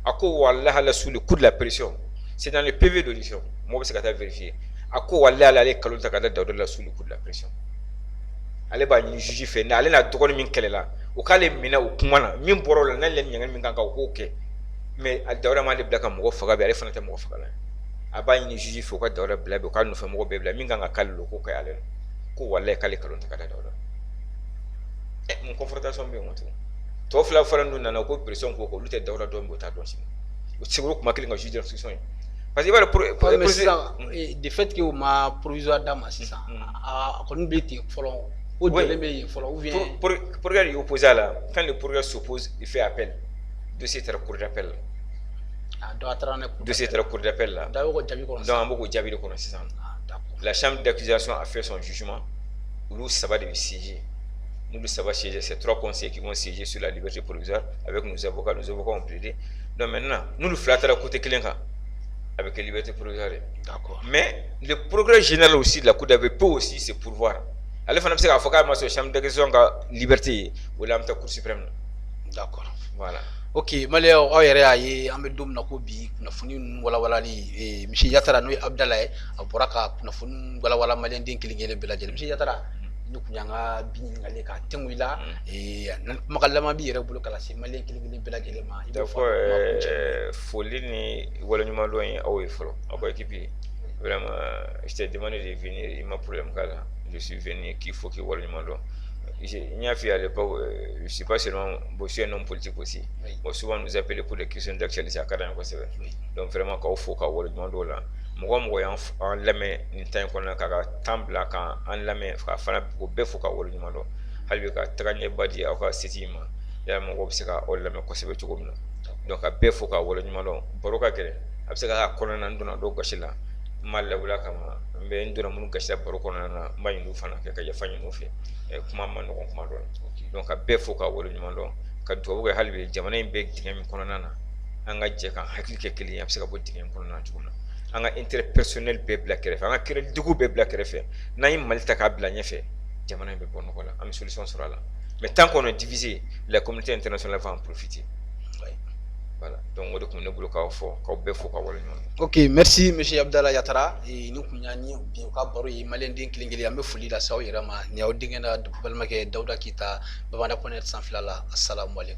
À quoi Wallah sous le coup de la pression? C'est dans le PV d'audition. Moi, c'est qu'à vérifier. À quoi Wallah allait Kalou Takada Daouda sous le coup de la pression? Allez, bah, il juge fait. Allez, la drogue Minkela là. Au cas les mina ou Kumana, Mimboro, n'a l'en y'en a ok. Mais à Daouda m'a dit Blaka Mogo Fagabi, allez, Fanata Mogo Fagala. a b'a ɲini juge fɛ u ka Dawuda bila bi u ka nɔfɛmɔgɔ bɛɛ bila min kan ka k'ale lo ko k'ale lo ko walahi k'ale kalon tɛ ka da Dawuda mun confrontation bɛ yen tugun tɔ fila fara ninnu nana ko pression ko olu tɛ Dawuda dɔn u t'a dɔn sini o tɛ se k'o kuma kelen ka juge d'instruction ye parce que i b'a dɔn de fait que o ma provisoire d'a ma sisan a kɔni bɛ ten fɔlɔ o jɔlen bɛ yen fɔlɔ ou bien pourquoi il opposé à la quand le pourquoi s'oppose il fait appel dossier taara cour d'appel dossier taara cour d'appel là donc an b'o jaabi de kɔnɔ sisan la chambre d'accusation a fait son jugement olu saba de bɛ siéger nous saba siéger c'est 3 conseillers qui vont siéger sur la liberté provisoire avec nos avocats ont plaidé donc maintenant nous fila taara côté kelen kan avec la liberté provisoire d'accord mais le procureur général aussi de la cour d'appel peut aussi se pourvoir ale fana bɛ se k'a fɔ k'a ma sɔn chambre d'accusation ka liberté ye o la an bɛ taa cour suprême na d'accord voilà ok maliyɛnw aw yɛrɛ y'a ye an bɛ don min na ko bi kunnafoni ninnu walawalali misi Yatara n'o ye Abdala ye a bɔra ka kunnafoni walawala maliyɛnden kelen kelen bɛɛ lajɛlen misi Yatara ni kun y'an ka bi ɲininkali ka tɛngu i la kumakan laban b'i yɛrɛ bolo ka lase maliyɛn kelen kelen bɛɛ lajɛlen ma. D'accord foli ni waleɲumandɔn ye aw ye fɔlɔ aw ka équipe vraiment je t'ai demandé de venir il m'a problème k'a la je suis venu qu'il faut que waleɲumandɔn il y a fait à l'époque, je ne suis pas seulement je suis un homme politique aussi. Oui. Bon, souvent nous appelons pour des questions d'actualité à Kadam. Oui. Donc vraiment quand il faut qu'on le demande là. Moi en lamé ni temps qu'on a qu'à table quand en lamé fana ko be faut qu'on le demande. Hali ka tagagne badi aw ka sitima. Ya mo se ka o lamé ko sebe cogo min. Donc a be faut qu'on le demande. Baroka gere. A be se ka kolona ndona do gashila. Malla wala kama mbe ndona mun gashila baroko na mayin fana ka yafa ɲinu fɛ. Kuma ma nɔgɔn kuma dɔ la donc a bɛɛ fo ka wale ɲuman dɔn ka dugawu kɛ hali bi jamana in bɛ dingɛ min kɔnɔna na an ka jɛ kan hakili kɛ kelen ye a bɛ se ka bɔ dingɛ in kɔnɔna na cogo min na an ka intérêt personnel bɛɛ bila kɛrɛfɛ an ka kɛrɛdigiw bɛɛ bila kɛrɛfɛ n'an ye Mali ta k'a bila ɲɛfɛ jamana in bɛ bɔ nɔgɔ la an bɛ solution sɔrɔ a la mais tant qu'on est divisé la communauté internationale va en profiter voilà donc o de kun ne bolo k'aw fɔ k'aw bɛɛ fo ka wale ɲuman dɔn. Ok merci monsieur Abdala Yatara ni kun y'an ye bi u ka baro ye maliyɛnden kelen kelen an bɛ foli lase aw yɛrɛ ma ni aw denkɛ na balimakɛ Dawuda Keyita Bamanda.net sanfɛla la assalamu alaikum.